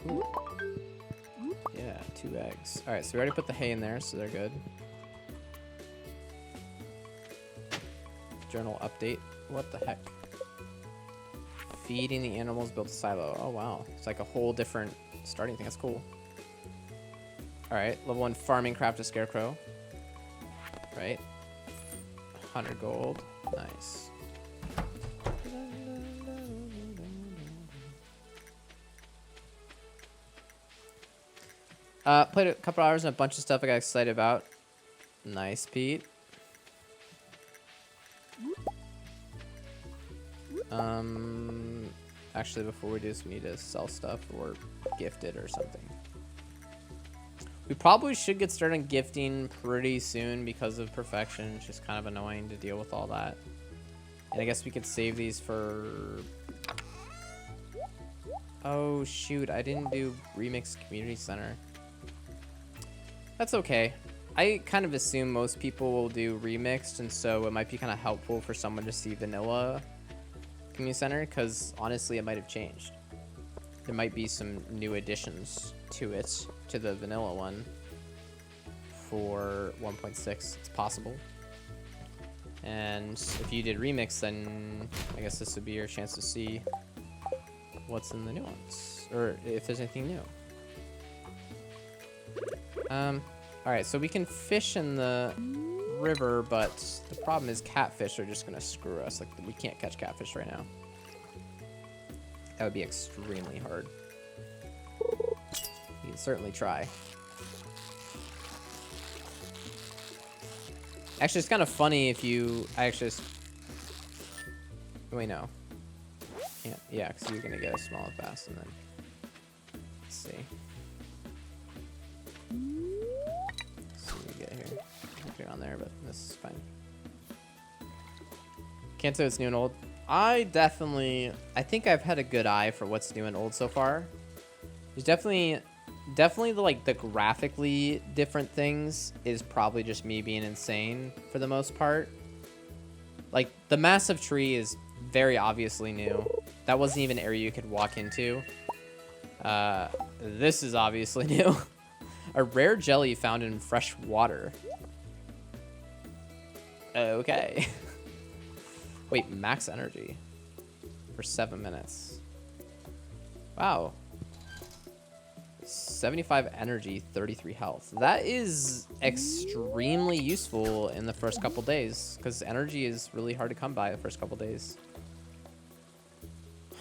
Speaker 1: Ooh. Yeah, 2 eggs. Alright, so we already put the hay in there, so they're good. Journal update. What the heck? Feeding the animals, built a silo. Oh wow. It's like a whole different starting thing. That's cool. Alright, level 1 farming, craft a scarecrow. Right. 100 gold. Nice. Played a couple hours and a bunch of stuff I got excited about. Nice, Pete. Actually, before we do this, we need to sell stuff or gift it or something. We probably should get started on gifting pretty soon because of perfection. It's just kind of annoying to deal with all that. And I guess we could save these for... Oh, shoot. I didn't do Remix Community Center. That's okay. I kind of assume most people will do Remixed, and so it might be kind of helpful for someone to see Vanilla Community Center, because honestly, it might have changed. There might be some new additions to it, to the Vanilla one, for 1.6. It's possible. And if you did Remix, then I guess this would be your chance to see what's in the new ones, or if there's anything new. Alright, so we can fish in the river, but the problem is catfish are just gonna screw us. Like, we can't catch catfish right now. That would be extremely hard. You can certainly try. Actually, it's kind of funny if you... Wait, no. Can't. Yeah, because you're going to get a small bass, and then... Let's see. Let's see what we get here. I'll put it on there, but this is fine. Can't say it's new and old. I think I've had a good eye for what's new and old so far. There's definitely the graphically different things is probably just me being insane for the most part. Like, the massive tree is very obviously new. That wasn't even an area you could walk into. This is obviously new. A rare jelly found in fresh water. Okay. Wait, max energy for 7 minutes. Wow. 75 energy, 33 health. That is extremely useful in the first couple days, because energy is really hard to come by the first couple days.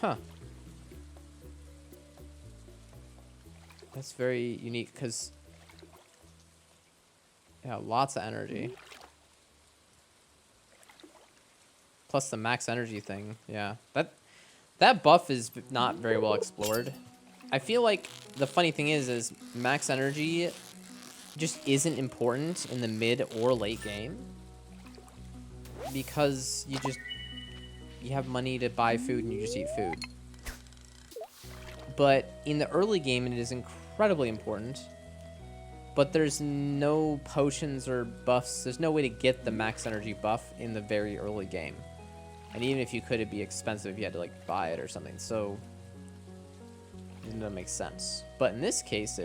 Speaker 1: Huh. That's very unique, because... Yeah, lots of energy. Plus the max energy thing. Yeah. That buff is not very well explored. I feel like the funny thing is max energy just isn't important in the mid or late game, because you have money to buy food and you just eat food. But in the early game, it is incredibly important. But there's no potions or buffs. There's no way to get the max energy buff in the very early game. And even if you could, it'd be expensive if you had to like buy it or something. So it doesn't make sense. But in this case,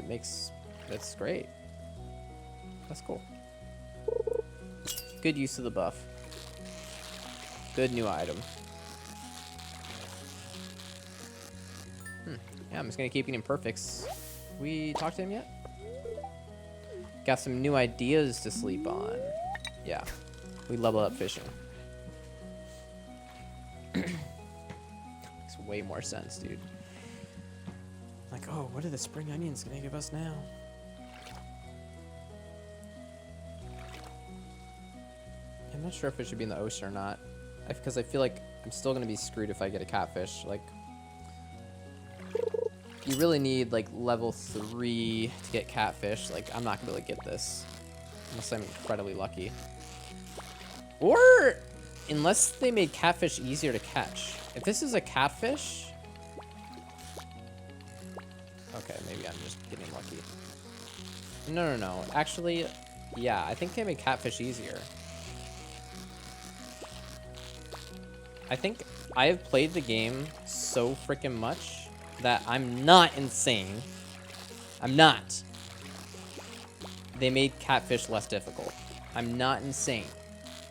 Speaker 1: that's great. That's cool. Good use of the buff. Good new item. Yeah, I'm just gonna keep eating perfects. We talked to him yet? Got some new ideas to sleep on. Yeah, we level up fishing. Makes way more sense, dude. Like, oh, what are the spring onions gonna give us now? I'm not sure if it should be in the ocean or not, because I feel like I'm still gonna be screwed if I get a catfish. Like, you really need like level 3 to get catfish. Like, I'm not gonna really get this unless I'm incredibly lucky, or unless they made catfish easier to catch. If this is a catfish, okay, maybe I'm just getting lucky. No. Actually, yeah, I think they made catfish easier. I think I have played the game so freaking much that I'm not insane. I'm not. They made catfish less difficult. I'm not insane.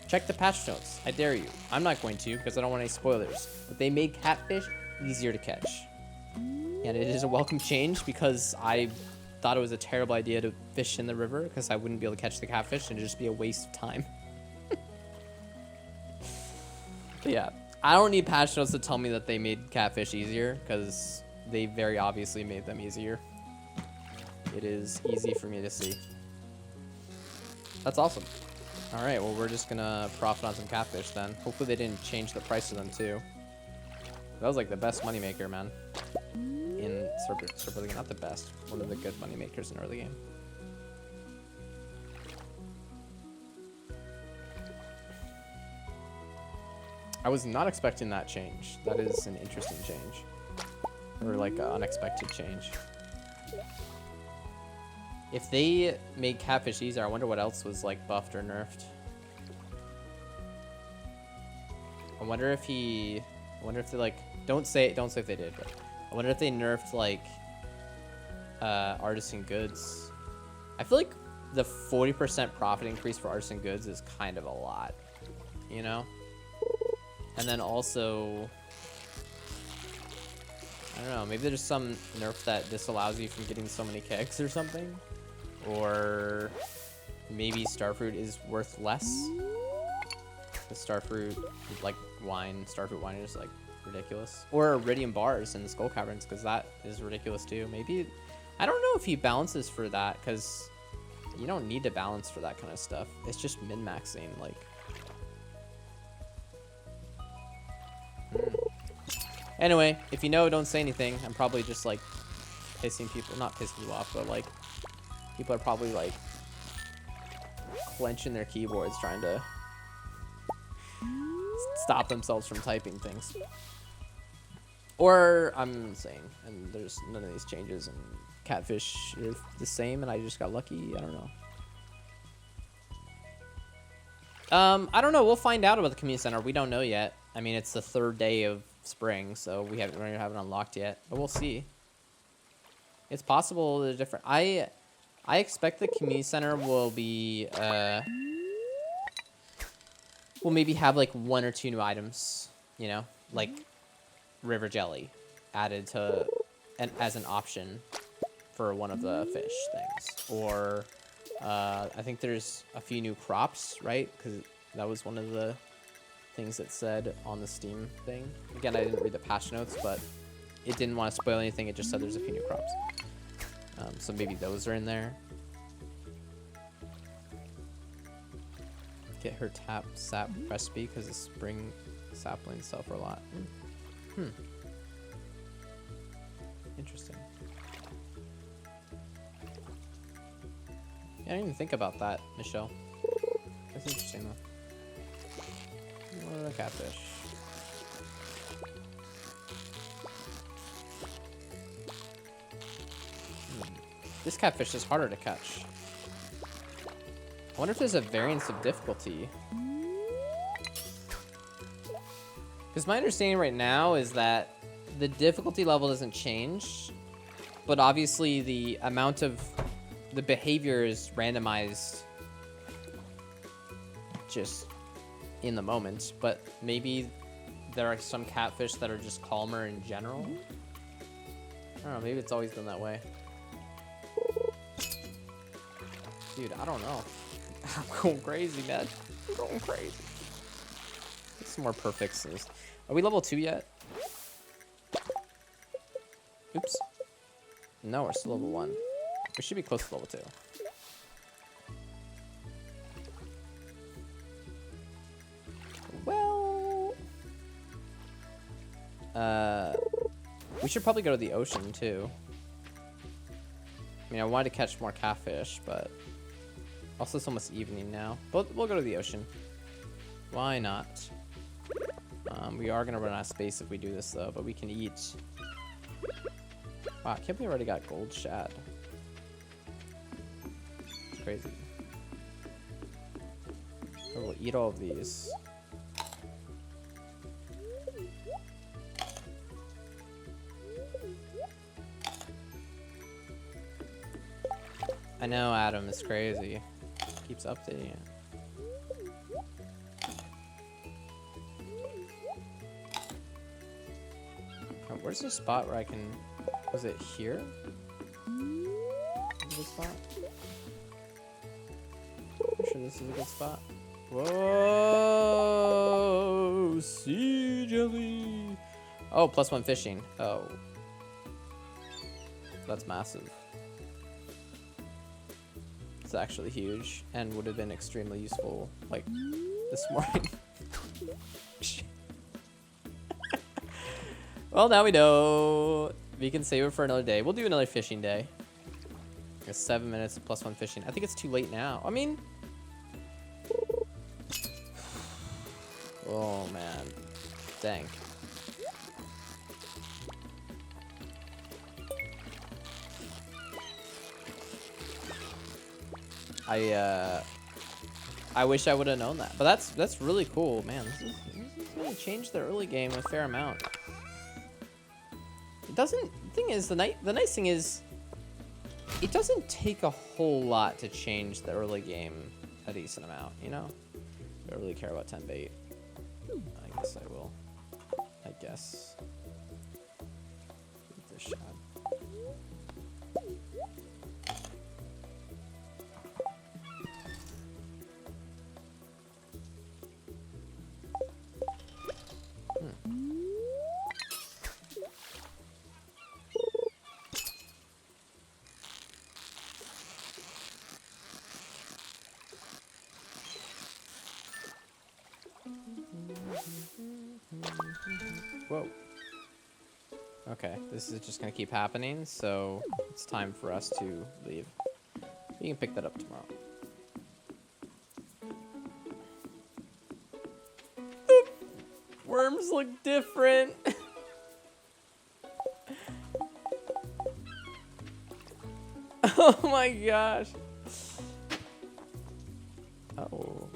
Speaker 1: Check the patch notes. I dare you. I'm not going to, because I don't want any spoilers. But they made catfish easier to catch. And it is a welcome change, because I thought it was a terrible idea to fish in the river, because I wouldn't be able to catch the catfish and it'd just be a waste of time. But yeah, I don't need patch notes to tell me that they made catfish easier, because they very obviously made them easier. It is easy for me to see. That's awesome. All right, well, we're just gonna profit on some catfish then. Hopefully they didn't change the price of them too. That was like the best moneymaker, man. In Stardew, not the best. One of the good moneymakers in early game. I was not expecting that change. That is an interesting change. Or like an unexpected change. If they made catfish easier, I wonder what else was like buffed or nerfed. I wonder if they like, don't say if they did, but I wonder if they nerfed like artisan goods. I feel like the 40% profit increase for artisan goods is kind of a lot, you know? And then also, I don't know, maybe there's some nerf that disallows you from getting so many kegs or something. Or maybe starfruit is worth less. The starfruit, like wine, starfruit wine is like ridiculous. Or iridium bars and the skull caverns, because that is ridiculous too. Maybe, I don't know if he balances for that, because you don't need to balance for that kind of stuff. It's just min-maxing, like. Anyway, if you know, don't say anything. I'm probably just like pissing people, not pissing you off, but like people are probably like clenching their keyboards trying to stop themselves from typing things. Or I'm saying, and there's none of these changes and catfish is the same and I just got lucky. I don't know. I don't know. We'll find out about the community center. We don't know yet. I mean, it's the 3rd day of spring, so we haven't unlocked yet, but we'll see. It's possible they're different. I expect the community center will be will maybe have like 1 or 2 new items, you know, like river jelly added to as an option for one of the fish things, or I think there's a few new crops, right? Because that was one of the things it said on the Steam thing. Again, I didn't read the patch notes, but it didn't want to spoil anything. It just said there's a few new crops. So maybe those are in there. Get her tap sap recipe because the spring saplings sell for a lot. Interesting. Yeah, I didn't even think about that, Michelle. That's interesting though. What are the catfish? This catfish is harder to catch. I wonder if there's a variance of difficulty. Because my understanding right now is that the difficulty level doesn't change, but obviously the amount of the behavior is randomized just in the moment, but maybe there are some catfish that are just calmer in general. I don't know, maybe it's always been that way. Dude, I don't know. I'm going crazy, man. I'm going crazy. Get some more perfects. Are we level 2 yet? Oops. No, we're still level 1. We should be close to level 2. Well, we should probably go to the ocean too. I mean, I wanted to catch more catfish, but also it's almost evening now. But we'll go to the ocean. Why not? We are gonna run out of space if we do this though, but we can eat. Wow, I can't believe we already got gold shad. It's crazy. Oh, we'll eat all of these. I know, Adam, it's crazy. Keeps updating it. Oh, where's the spot where I can... Was it here? Is this a spot? I'm sure this is a good spot. Whoa! Sea jelly! Oh, +1 fishing. Oh. That's massive. It's actually huge and would have been extremely useful, like, this morning. Well, now we know. We can save it for another day. We'll do another fishing day. It's 7 minutes of +1 fishing. I think it's too late now. I mean... Oh, man. Dang. I wish I would have known that, but that's really cool, man. This is gonna change the early game a fair amount. It doesn't. The thing is, the nice thing is, it doesn't take a whole lot to change the early game a decent amount. You know, I don't really care about 10 bait. I guess I will. I guess. Give this a shot. Whoa. Okay, this is just gonna keep happening, so it's time for us to leave. You can pick that up tomorrow. The worms look different. Oh my gosh. Oh.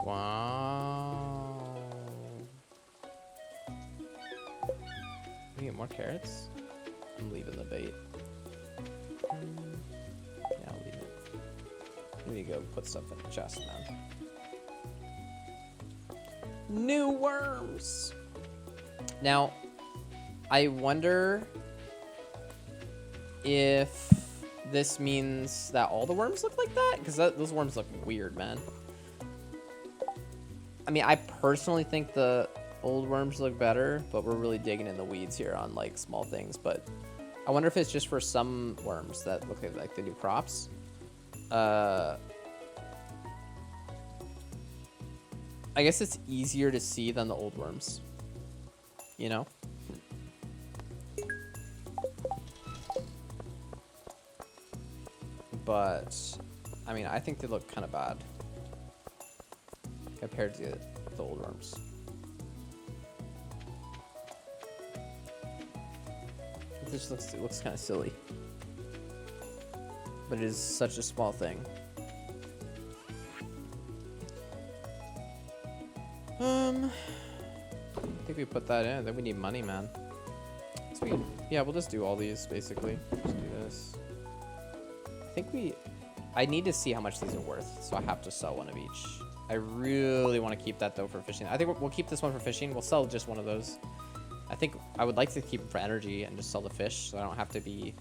Speaker 1: Wow. We get more carrots? I'm leaving the bait. Yeah, I'll leave it. We need to go put stuff in the chest, man. New worms! Now, I wonder if this means that all the worms look like that? Because those worms look weird, man. I mean, I personally think the old worms look better, but we're really digging in the weeds here on, like, small things. But I wonder if it's just for some worms that look like the new crops. I guess it's easier to see than the old worms. You know? But, I mean, I think they look kind of bad compared to the old worms. It just looks kind of silly. But it is such a small thing. I think we put that in. Then we need money, man. So yeah, we'll just do all these, basically. Just do this. I need to see how much these are worth, so I have to sell one of each. I really want to keep that, though, for fishing. I think we'll keep this one for fishing. We'll sell just one of those. I think I would like to keep them for energy and just sell the fish, so I don't have to be...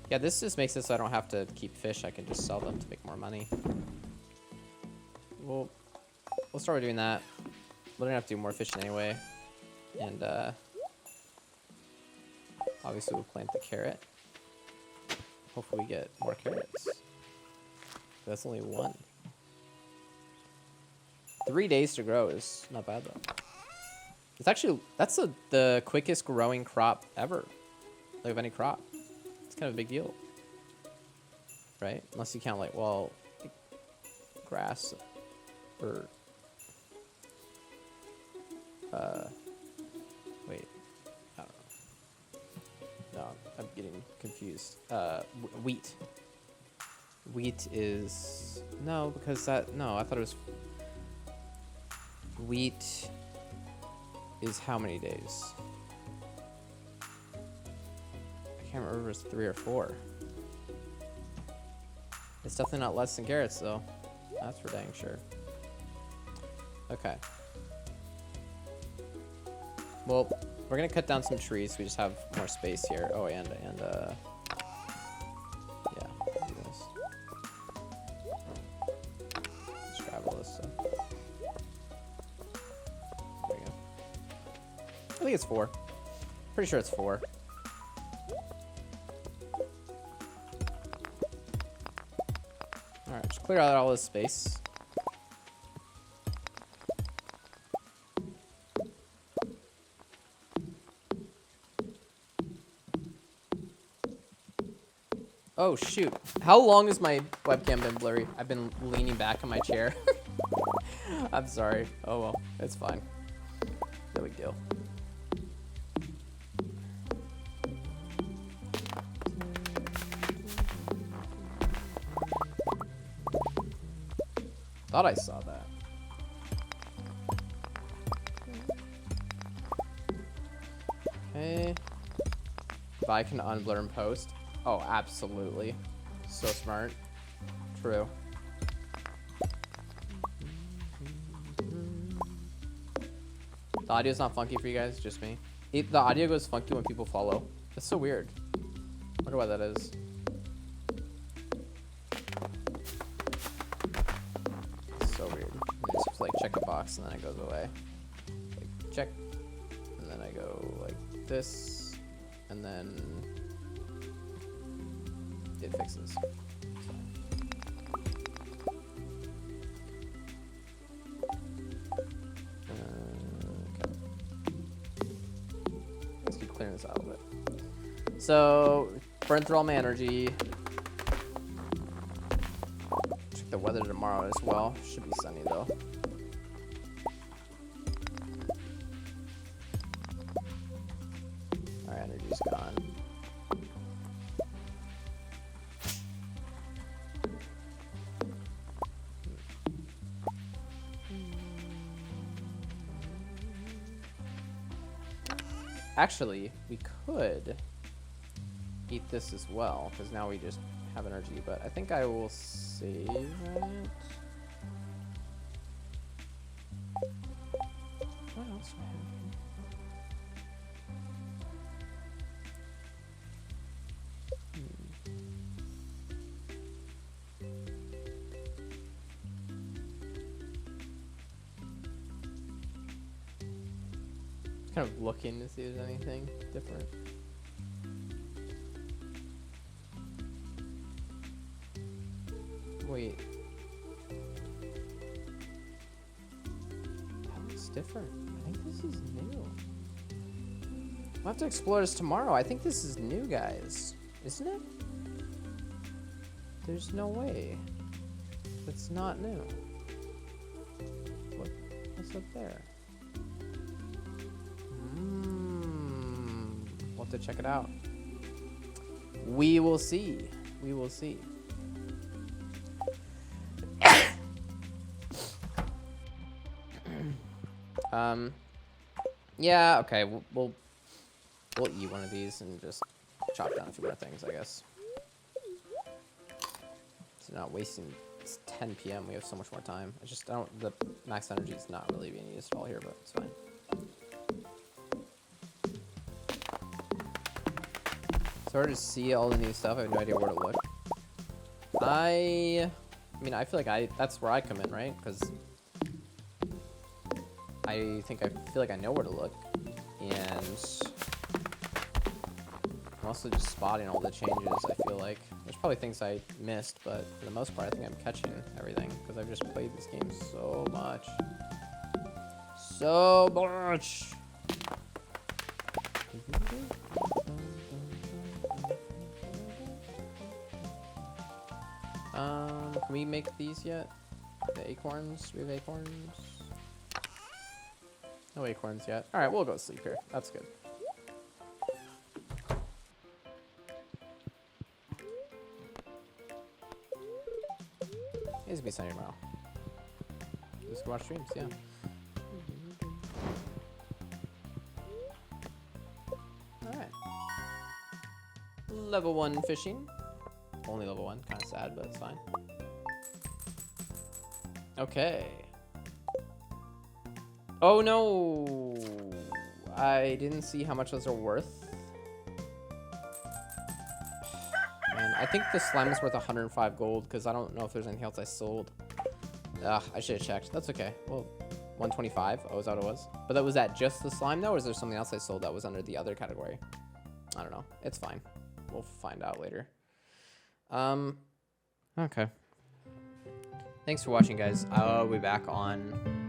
Speaker 1: Yeah, this just makes it so I don't have to keep fish. I can just sell them to make more money. We'll start doing that. We're gonna have to do more fishing anyway. And, obviously we'll plant the carrot. Hopefully we get more carrots. That's only one. 3 days to grow is not bad, though. It's actually, that's the quickest growing crop ever. Like, of any crop. It's kind of a big deal. Right? Unless you count, like, well, like grass or... wait. I don't know. No, I'm getting confused. Wheat. Wheat is... No, because that... No, I thought it was... Wheat is how many days? I can't remember if it's 3 or 4. It's definitely not less than carrots, though. That's for dang sure. Okay. Well, we're gonna cut down some trees so we just have more space here. Oh, and yeah, do this. Just grab all this stuff. There we go. I think it's 4. Pretty sure it's 4. All right, just clear out all this space. Oh, shoot. How long has my webcam been blurry? I've been leaning back in my chair. I'm sorry. Oh, well. It's fine. No big deal. Thought I saw that. Okay. If I can unblur and post. Oh, absolutely. So smart. True. The audio's not funky for you guys, just me. The audio goes funky when people follow. That's so weird. Wonder why that is. It's so weird. I just like check a box and then it goes away. Like, check. And then I go like this. And then it fixes. It's fine. Okay. Let's keep clearing this out a little bit. So, burn through all my energy. Check the weather tomorrow as well. Should be sunny though. Our energy's gone. Actually, we could eat this as well, because now we just have energy, but I think I will save it. What else do I have kind of looking to see if there's anything different. Wait. That looks different. I think this is new. We'll have to explore this tomorrow. I think this is new, guys. Isn't it? There's no way. It's not new. What's up there? We'll have to check it out. We will see. We will see. Yeah, okay. We'll eat one of these and just chop down a few more things, I guess. So not wasting. It's 10 p.m. We have so much more time. The max energy is not really being used at all here, but it's fine. It's hard to see all the new stuff. I have no idea where to look. I mean, I feel like that's where I come in, right? Because I feel like I know where to look, and I'm also just spotting all the changes. I feel like there's probably things I missed, but for the most part, I think I'm catching everything because I've just played this game so much. So much. Can we make these yet? The acorns? We have acorns? No acorns yet. Alright, we'll go to sleep here. That's good. It's gonna be sunny tomorrow. Just watch streams, yeah. Alright. Level 1 fishing. Only level 1. Kind of sad, but it's fine. Okay. Oh no! I didn't see how much those are worth. And I think the slime is worth 105 gold because I don't know if there's anything else I sold. Ugh, I should have checked. That's okay. Well, 125. Oh, is that what it was? But was that just the slime though, or is there something else I sold that was under the other category? I don't know. It's fine. We'll find out later. Okay. Thanks for watching, guys. I'll be back on